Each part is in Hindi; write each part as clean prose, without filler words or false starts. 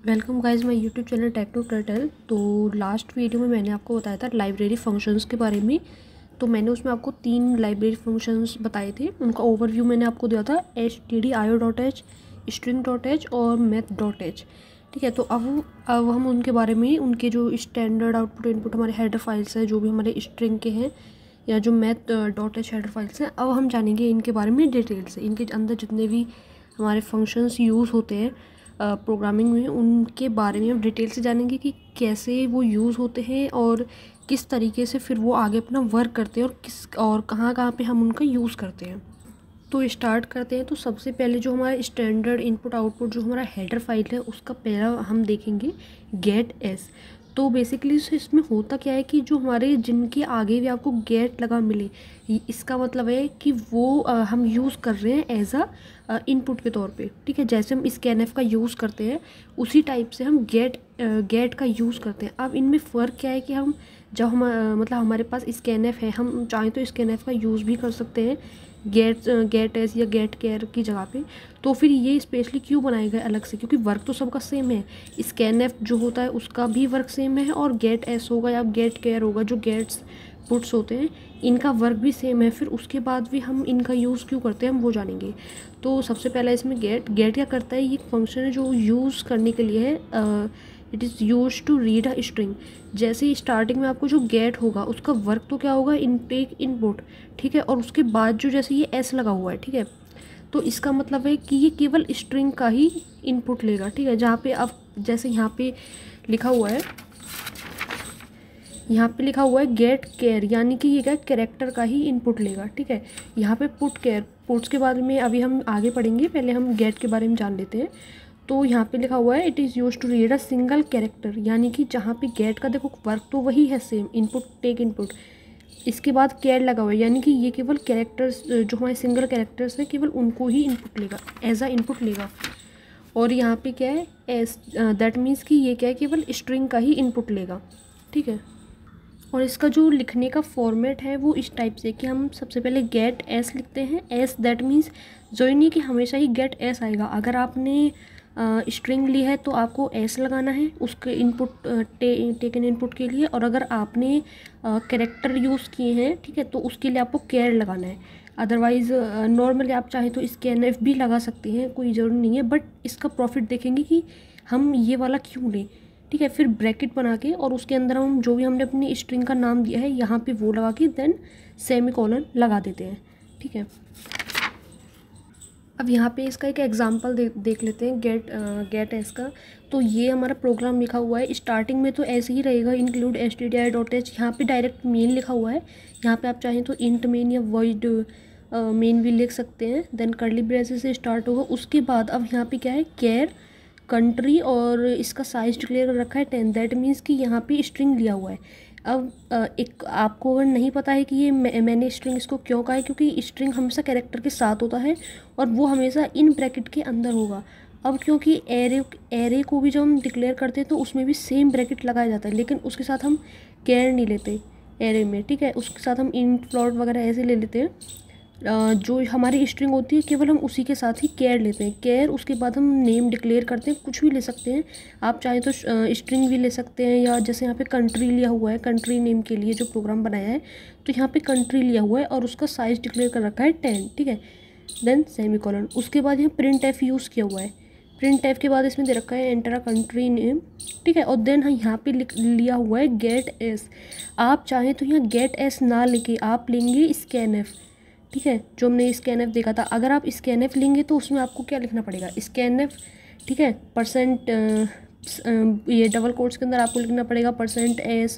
Welcome guys my YouTube channel tech to turtle. तो लास्ट वीडियो में मैंने आपको बताया था लाइब्रेरी फंक्शंस के बारे में। तो मैंने उसमें आपको 3 लाइब्रेरी फंक्शंस बताए थे, उनका ओवरव्यू मैंने आपको दिया था stdio.h, string.h और math.h। ठीक है, तो अब हम उनके बारे में, उनके जो स्टैंडर्ड आउटपुट इनपुट हमारे हेडर फाइल्स हैं जो भी हमारे स्ट्रिंग के हैं या जो math.h हेडर फाइल्स हैं, अब हम जानेंगे इनके बारे में डिटेल से। इनके अंदर जितने भी हमारे फंक्शंस यूज़ होते हैं प्रोग्रामिंग में, उनके बारे में हम डिटेल से जानेंगे कि कैसे वो यूज़ होते हैं और किस तरीके से फिर वो आगे अपना वर्क करते हैं और कहाँ कहाँ पे हम उनका यूज़ करते हैं। तो स्टार्ट करते हैं। तो सबसे पहले जो हमारा स्टैंडर्ड इनपुट आउटपुट जो हमारा हेडर फाइल है, उसका पहला हम देखेंगे गेट एस। तो बेसिकली इसमें होता क्या है कि जो हमारे जिनके आगे भी आपको गेट लगा मिले, इसका मतलब है कि वो हम यूज़ कर रहे हैं एज अ इनपुट के तौर पे। ठीक है, जैसे हम स्कैनएफ का यूज़ करते हैं उसी टाइप से हम गेट का यूज़ करते हैं। अब इनमें फ़र्क क्या है कि हम जब हम मतलब हमारे पास स्कैनएफ है, हम चाहें तो स्कैनएफ का यूज़ भी कर सकते हैं गेट एस या गेट केयर की जगह पे। तो फिर ये स्पेशली क्यों बनाए गए अलग से, क्योंकि वर्क तो सबका सेम है। स्कैनएफ जो होता है उसका भी वर्क सेम है और गेट एस होगा या गेट केयर होगा, जो गेट्स पुट्स होते हैं, इनका वर्क भी सेम है। फिर उसके बाद भी हम इनका यूज़ क्यों करते हैं हम वो जानेंगे। तो सबसे पहला इसमें गेट क्या करता है, ये एक फंक्शन है जो यूज़ करने के लिए है। It is use to read a string. जैसे ही स्टार्टिंग में आपको जो गेट होगा उसका वर्क तो क्या होगा, इनटेक इनपुट। ठीक है, और उसके बाद जो जैसे ये एस लगा हुआ है, ठीक है, तो इसका मतलब है कि ये केवल स्ट्रिंग का ही इनपुट लेगा। ठीक है, जहाँ पे अब जैसे यहाँ पे लिखा हुआ है, यहाँ पे लिखा हुआ है गेट केयर, यानी कि ये क्या कैरेक्टर का ही इनपुट लेगा। ठीक है, यहाँ पे पुट केयर, पुट्स के बारे में अभी हम आगे पढ़ेंगे, पहले हम गेट के बारे में जान लेते हैं। तो यहाँ पे लिखा हुआ है it is use to read a single character, यानी कि जहाँ पे गेट का देखो वर्क तो वही है सेम, इनपुट टेक इनपुट। इसके बाद केयर लगा हुआ है, यानी कि ये केवल कैरेक्टर्स जो हमारे सिंगल कैरेक्टर्स हैं केवल उनको ही इनपुट लेगा, एज अ इनपुट लेगा। और यहाँ पे क्या है एस, दैट मीन्स कि ये क्या है, केवल स्ट्रिंग का ही इनपुट लेगा। ठीक है, और इसका जो लिखने का फॉर्मेट है वो इस टाइप से कि हम सबसे पहले गेट एस लिखते हैं। एस दैट मीन्स जो नहीं कि हमेशा ही गेट एस आएगा। अगर आपने स्ट्रिंग ली है तो आपको एस लगाना है उसके इनपुट टेकन इनपुट के लिए, और अगर आपने कैरेक्टर यूज़ किए हैं, ठीक है, तो उसके लिए आपको केयर लगाना है। अदरवाइज़ नॉर्मली आप चाहें तो स्कैनएफ भी लगा सकते हैं, कोई ज़रूरी नहीं है, बट इसका प्रॉफिट देखेंगे कि हम ये वाला क्यों लें। ठीक है, फिर ब्रैकेट बना के और उसके अंदर हम जो भी हमने अपनी स्ट्रिंग का नाम दिया है यहाँ पे वो लगा के देन सेमीकोलन लगा देते हैं। ठीक है, अब यहाँ पे इसका एक एग्जांपल देख लेते हैं गेट एस का। तो ये हमारा प्रोग्राम लिखा हुआ है, स्टार्टिंग में तो ऐसे ही रहेगा, इंक्लूड stdio.h। यहाँ पे डायरेक्ट मेन लिखा हुआ है, यहाँ पे आप चाहें तो इंट मेन या वॉइड मेन भी लिख सकते हैं। देन कर्ली ब्रेसेस से स्टार्ट होगा। उसके बाद अब यहाँ पे क्या है, केयर कंट्री, और इसका साइज डिक्लेयर कर रखा है 10। दैट मीन्स कि यहाँ पे स्ट्रिंग लिया हुआ है। अब एक आपको अगर नहीं पता है कि ये मैंने स्ट्रिंग इसको क्यों कहा है, क्योंकि स्ट्रिंग हमेशा कैरेक्टर के साथ होता है और वो हमेशा इन ब्रैकेट के अंदर होगा। अब क्योंकि एरे को भी जब हम डिक्लेयर करते हैं तो उसमें भी सेम ब्रैकेट लगाया जाता है, लेकिन उसके साथ हम केयर नहीं लेते एरे में। ठीक है, उसके साथ हम इन फ्लोट वगैरह ऐसे ले लेते हैं। जो हमारी स्ट्रिंग होती है केवल हम उसी के साथ ही केयर लेते हैं। केयर उसके बाद हम नेम डिक्लेयर करते हैं, कुछ भी ले सकते हैं आप चाहें तो स्ट्रिंग भी ले सकते हैं, या जैसे यहाँ पे कंट्री लिया हुआ है, कंट्री नेम के लिए जो प्रोग्राम बनाया है तो यहाँ पे कंट्री लिया हुआ है और उसका साइज डिक्लेयर कर रखा है 10। ठीक है, देन सेमीकोलन। उसके बाद यहाँ प्रिंट एफ यूज़ किया हुआ है। प्रिंट एफ के बाद इसमें दे रखा है एंटर अ कंट्री नेम। ठीक है, और देन यहाँ पे लिया हुआ है गेट एस। आप चाहें तो यहाँ गेट एस ना लेके आप लेंगे स्कैनएफ। ठीक है, जो हमने स्कैनएफ देखा था, अगर आप स्कैनएफ लेंगे तो उसमें आपको क्या लिखना पड़ेगा, स्कैनएफ। ठीक है, परसेंट ये डबल कोट्स के अंदर आपको लिखना पड़ेगा %s,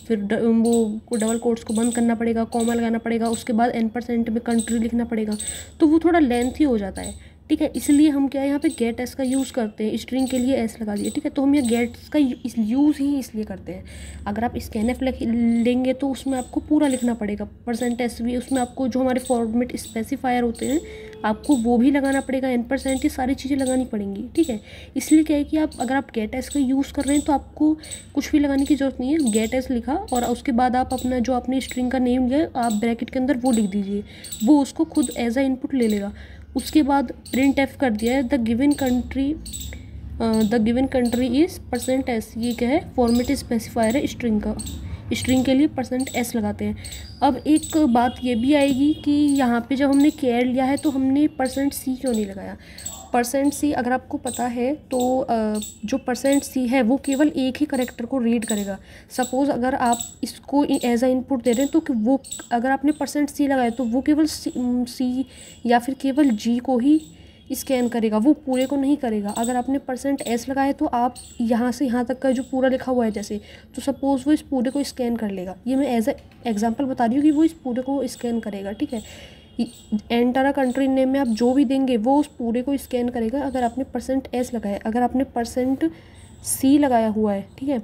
फिर वो डबल कोट्स को बंद करना पड़ेगा, कॉमा लगाना पड़ेगा, उसके बाद n% में कंट्री लिखना पड़ेगा, तो वो थोड़ा लेंथी हो जाता है। ठीक है, इसलिए हम क्या है यहाँ पे गेट एस का यूज़ करते हैं, स्ट्रिंग के लिए एस लगा दिए। ठीक है, तो हम ये गेट का यूज़ ही इसलिए करते हैं। अगर आप स्कैनएफ लेंगे तो उसमें आपको पूरा लिखना पड़ेगा, %s भी, उसमें आपको जो हमारे फॉर्मेट स्पेसिफायर होते हैं आपको वो भी लगाना पड़ेगा, n%, ये सारी चीज़ें लगानी पड़ेंगी। ठीक है, इसलिए क्या है कि आप अगर आप गेट एस का यूज़ कर रहे हैं तो आपको कुछ भी लगाने की ज़रूरत नहीं है। गेट एस लिखा और उसके बाद आप अपना जो आपने स्ट्रिंग का नेम लिया आप ब्रैकेट के अंदर वो लिख दीजिए, वो उसको खुद एज अ इनपुट ले लेगा। उसके बाद प्रिंट एफ कर दिया है the given country the given country is %s, ये क्या है, फॉर्मेट स्पेसिफायर है स्ट्रिंग का, स्ट्रिंग के लिए %s लगाते हैं। अब एक बात ये भी आएगी कि यहाँ पे जब हमने केयर लिया है तो हमने %c क्यों नहीं लगाया। %c अगर आपको पता है तो जो %c है वो केवल एक ही करेक्टर को रीड करेगा। सपोज़ अगर आप इसको एज अ इनपुट दे रहे हैं तो वो अगर आपने %c लगाया तो वो केवल c या फिर केवल g को ही स्कैन करेगा, वो पूरे को नहीं करेगा। अगर आपने %s लगाया तो आप यहाँ से यहाँ तक का जो पूरा लिखा हुआ है जैसे, तो सपोज़ वो इस पूरे को स्कैन कर लेगा। ये मैं एज ए एग्जांपल बता रही हूँ कि वो इस पूरे को स्कैन करेगा, ठीक है। एंटर अ कंट्री नेम में आप जो भी देंगे वो उस पूरे को स्कैन करेगा अगर आपने %s लगाया। अगर आपने %c लगाया हुआ है, ठीक है,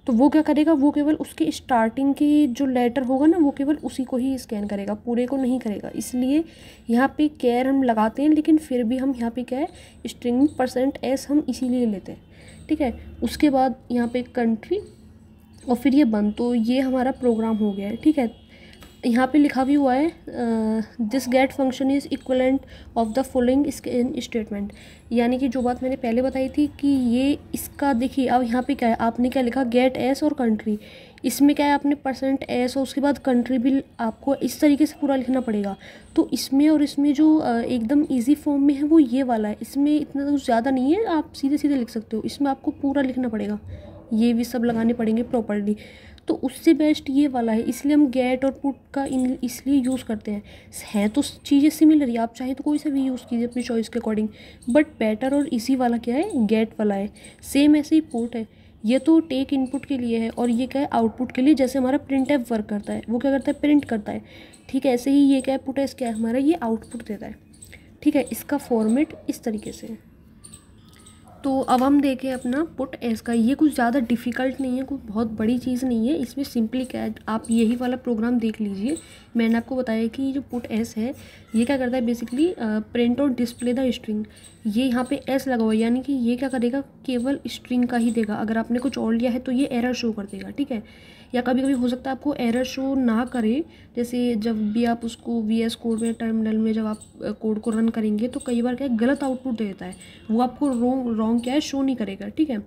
तो वो क्या करेगा, वो केवल उसके स्टार्टिंग की जो लेटर होगा ना वो केवल उसी को ही स्कैन करेगा, पूरे को नहीं करेगा। इसलिए यहाँ पे केयर हम लगाते हैं, लेकिन फिर भी हम यहाँ पे क्या है, स्ट्रिंग %s हम इसीलिए लेते हैं, ठीक है। उसके बाद यहाँ पे कंट्री और फिर ये बंद, तो ये हमारा प्रोग्राम हो गया है, ठीक है। यहाँ पे लिखा भी हुआ है this get function is equivalent of the following statement, यानी कि जो बात मैंने पहले बताई थी कि ये इसका देखिए। अब यहाँ पे क्या है, आपने क्या लिखा, गेट s और कंट्री, इसमें क्या है, आपने %s और उसके बाद कंट्री भी आपको इस तरीके से पूरा लिखना पड़ेगा। तो इसमें और इसमें जो एकदम ईजी फॉर्म में है वो ये वाला है, इसमें इतना कुछ ज़्यादा नहीं है, आप सीधे सीधे लिख सकते हो। इसमें आपको पूरा लिखना पड़ेगा, ये भी सब लगाने पड़ेंगे प्रॉपर्ली। तो उससे बेस्ट ये वाला है, इसलिए हम गेट और पुट का इसलिए यूज़ करते हैं तो चीज़ें सिमिलर ही, आप चाहें तो कोई सा भी यूज़ कीजिए अपनी चॉइस के अकॉर्डिंग, बट बेटर और इसी वाला क्या है, गेट वाला है। सेम ऐसे ही पुट है, ये तो टेक इनपुट के लिए है और ये क्या है, आउटपुट के लिए। जैसे हमारा printf वर्क करता है, वो क्या करता है, प्रिंट करता है, ठीक है। ऐसे ही ये क्या है, पुट क्या है हमारा, ये आउटपुट देता है, ठीक है। इसका फॉर्मेट इस तरीके से है। तो अब हम देखें अपना पुट एस का, ये कुछ ज़्यादा डिफ़िकल्ट नहीं है, कोई बहुत बड़ी चीज़ नहीं है। इसमें सिंपली क्या है, आप यही वाला प्रोग्राम देख लीजिए। मैंने आपको बताया कि जो पुट एस है ये क्या करता है, बेसिकली प्रिंट और डिस्प्ले द स्ट्रिंग। ये यहाँ पे एस लगा हुआ है, यानी कि ये क्या करेगा, केवल स्ट्रिंग का ही देगा। अगर आपने कुछ और लिया है तो ये एरर शो कर देगा, ठीक है। या कभी कभी हो सकता है आपको एरर शो ना करे, जैसे जब भी आप उसको VS कोड में, टर्मिनल में जब आप कोड को रन करेंगे तो कई बार क्या है, गलत आउटपुट देता है, वो आपको रॉन्ग क्या है, शो नहीं करेगा, ठीक है।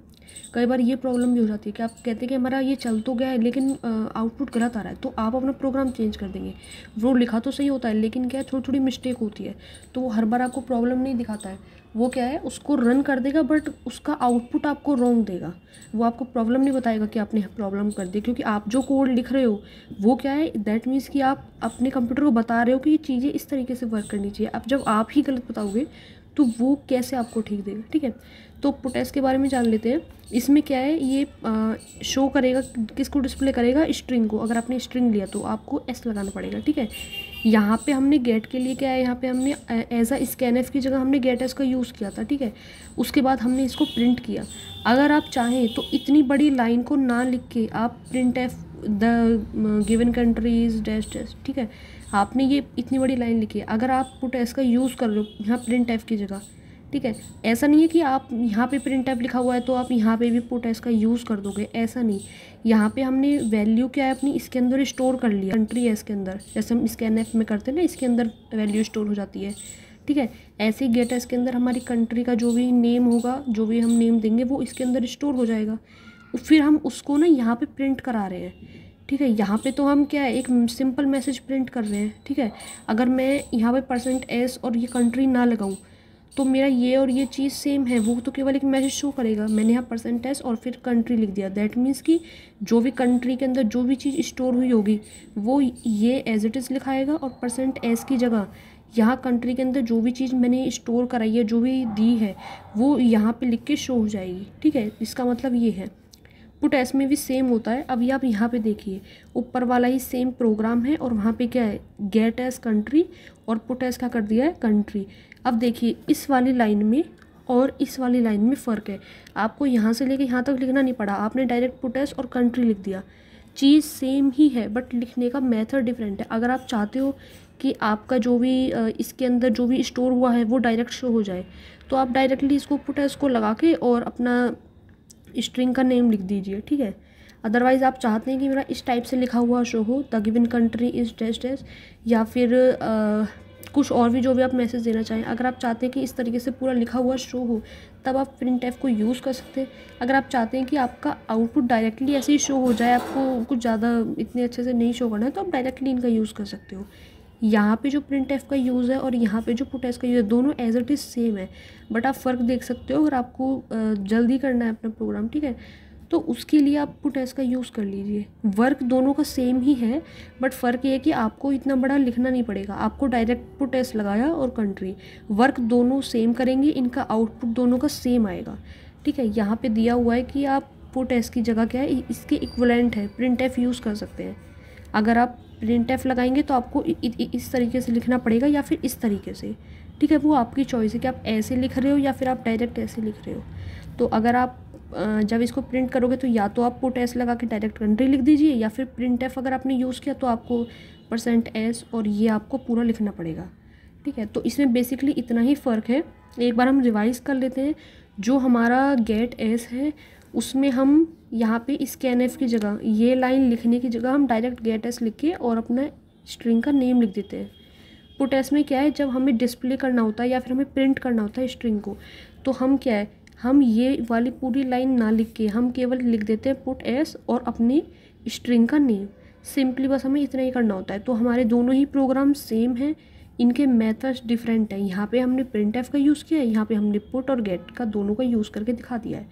कई बार ये प्रॉब्लम भी हो जाती है कि आप कहते हैं कि हमारा ये चल तो गया है लेकिन आउटपुट गलत आ रहा है, तो आप अपना प्रोग्राम चेंज कर देंगे। वो लिखा तो सही होता है लेकिन क्या है, थोड़ी थोड़ी मिस्टेक होती है, तो वो हर बार आपको प्रॉब्लम नहीं दिखाता है। वो क्या है, उसको रन कर देगा बट उसका आउटपुट आपको रॉन्ग देगा, वो आपको प्रॉब्लम नहीं बताएगा कि आपने प्रॉब्लम कर दी, क्योंकि आप जो कोड लिख रहे हो वो क्या है, दैट मीन्स कि आप अपने कंप्यूटर को बता रहे हो कि ये चीज़ें इस तरीके से वर्क करनी चाहिए। अब जब आप ही गलत बताओगे तो वो कैसे आपको ठीक देगा, ठीक है। तो पुटेस के बारे में जान लेते हैं। इसमें क्या है, ये शो करेगा, किसको डिस्प्ले करेगा, स्ट्रिंग को। अगर आपने स्ट्रिंग लिया तो आपको एस लगाना पड़ेगा, ठीक है। यहाँ पे हमने गेट के लिए क्या है, यहाँ पे हमने एज अ स्कैनएफ की जगह हमने गेट एस का यूज़ किया था, ठीक है। उसके बाद हमने इसको प्रिंट किया। अगर आप चाहें तो इतनी बड़ी लाइन को ना लिख के आप print F the given countries dash dash, ठीक है, आपने ये इतनी बड़ी लाइन लिखी है। अगर आप पुट एस का यूज़ कर रहे हो यहाँ प्रिंट एफ की जगह, ठीक है, ऐसा नहीं है कि आप यहाँ पे प्रिंट एफ लिखा हुआ है तो आप यहाँ पे भी पुट एस का यूज़ कर दोगे, ऐसा नहीं। यहाँ पे हमने वैल्यू क्या है अपनी इसके अंदर स्टोर कर लिया, कंट्री एस के अंदर, जैसे हम स्कैन एफ में करते हैं ना, इसके अंदर वैल्यू स्टोर हो जाती है, ठीक है। ऐसे ही गेट एस के अंदर हमारी कंट्री का जो भी नेम होगा, जो भी हम नेम देंगे वो इसके अंदर स्टोर हो जाएगा। फिर हम उसको ना यहाँ पे प्रिंट करा रहे हैं, ठीक है। यहाँ पे तो हम क्या है, एक सिंपल मैसेज प्रिंट कर रहे हैं, ठीक है। अगर मैं यहाँ पे %s और ये कंट्री ना लगाऊँ तो मेरा ये और ये चीज़ सेम है, वो तो केवल एक मैसेज शो करेगा। मैंने यहाँ %s और फिर कंट्री लिख दिया, दैट मीन्स कि जो भी कंट्री के अंदर जो भी चीज़ स्टोर हुई होगी वो ये एज इट इज़ लिखाएगा, और %s की जगह यहाँ कंट्री के अंदर जो भी चीज़ मैंने स्टोर कराई है, जो भी दी है, वो यहाँ पे लिख के शो हो जाएगी, ठीक है। इसका मतलब ये है। पुट एस में भी सेम होता है। अभी आप यहाँ पे देखिए, ऊपर वाला ही सेम प्रोग्राम है और वहाँ पे क्या है, गेट एस कंट्री और पुट एस का कर दिया है कंट्री। अब देखिए इस वाली लाइन में और इस वाली लाइन में फ़र्क है। आपको यहाँ से लेके यहाँ तक लिखना नहीं पड़ा, आपने डायरेक्ट पुट एस और कंट्री लिख दिया। चीज़ सेम ही है बट लिखने का मेथड डिफरेंट है। अगर आप चाहते हो कि आपका जो भी इसके अंदर जो भी स्टोर हुआ है वो डायरेक्ट शो हो जाए, तो आप डायरेक्टली इसको पुट एस को लगा के और अपना स्ट्रिंग का नेम लिख दीजिए, ठीक है। अदरवाइज़ आप चाहते हैं कि मेरा इस टाइप से लिखा हुआ शो हो, the given country is dash dash, या फिर कुछ और भी जो भी आप मैसेज देना चाहें। अगर आप चाहते हैं कि इस तरीके से पूरा लिखा हुआ शो हो तब आप प्रिंट को यूज़ कर सकते हैं। अगर आप चाहते हैं कि आपका आउटपुट डायरेक्टली ऐसे ही शो हो जाए, आपको कुछ ज़्यादा इतने अच्छे से नहीं शो करना है, तो आप डायरेक्टली इनका यूज़ कर सकते हो। यहाँ पे जो प्रिंट का यूज़ है और यहाँ पे जो पुट का यूज़ है, दोनों एज इट इज़ सेम है, बट आप फ़र्क देख सकते हो। अगर आपको जल्दी करना है अपना प्रोग्राम, ठीक है, तो उसके लिए आप पुट का यूज़ कर लीजिए। वर्क दोनों का सेम ही है, बट फ़र्क ये है कि आपको इतना बड़ा लिखना नहीं पड़ेगा। आपको डायरेक्ट पुट लगाया और कंट्री, वर्क दोनों सेम करेंगे, इनका आउटपुट दोनों का सेम आएगा, ठीक है। यहाँ पे दिया हुआ है कि आप पुट की जगह क्या है, इसके इक्विवेलेंट है प्रिंट यूज़ कर सकते हैं। अगर आप प्रिंट लगाएंगे तो आपको इस तरीके से लिखना पड़ेगा या फिर इस तरीके से, ठीक है। वो आपकी चॉइस है कि आप ऐसे लिख रहे हो या फिर आप डायरेक्ट ऐसे लिख रहे हो। तो अगर आप जब इसको प्रिंट करोगे तो या तो आप पुट लगा के डायरेक्ट कंट्री लिख दीजिए, या फिर प्रिंट अगर आपने यूज़ किया तो आपको %s और ये आपको पूरा लिखना पड़ेगा, ठीक है। तो इसमें बेसिकली इतना ही फ़र्क है। एक बार हम रिवाइज़ कर लेते हैं। जो हमारा गेट एस है उसमें हम यहाँ पे स्कैनएफ की जगह, ये लाइन लिखने की जगह हम डायरेक्ट गेट एस लिख के और अपना स्ट्रिंग का नेम लिख देते हैं। पुट एस में क्या है, जब हमें डिस्प्ले करना होता है या फिर हमें प्रिंट करना होता है स्ट्रिंग को, तो हम क्या है, हम ये वाली पूरी लाइन ना लिख के हम केवल लिख देते हैं पुट एस और अपनी स्ट्रिंग का नेम। सिंपली बस हमें इतना ही करना होता है। तो हमारे दोनों ही प्रोग्राम सेम हैं, इनके मेथड्स डिफरेंट हैं। यहाँ पे हमने प्रिंट का यूज़ किया है, यहाँ पे हमने पुट और गेट का दोनों का यूज़ करके दिखा दिया है,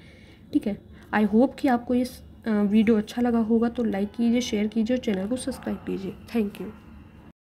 ठीक है। आई होप कि आपको ये वीडियो अच्छा लगा होगा, तो लाइक कीजिए, शेयर कीजिए और चैनल को सब्सक्राइब कीजिए। Thank you.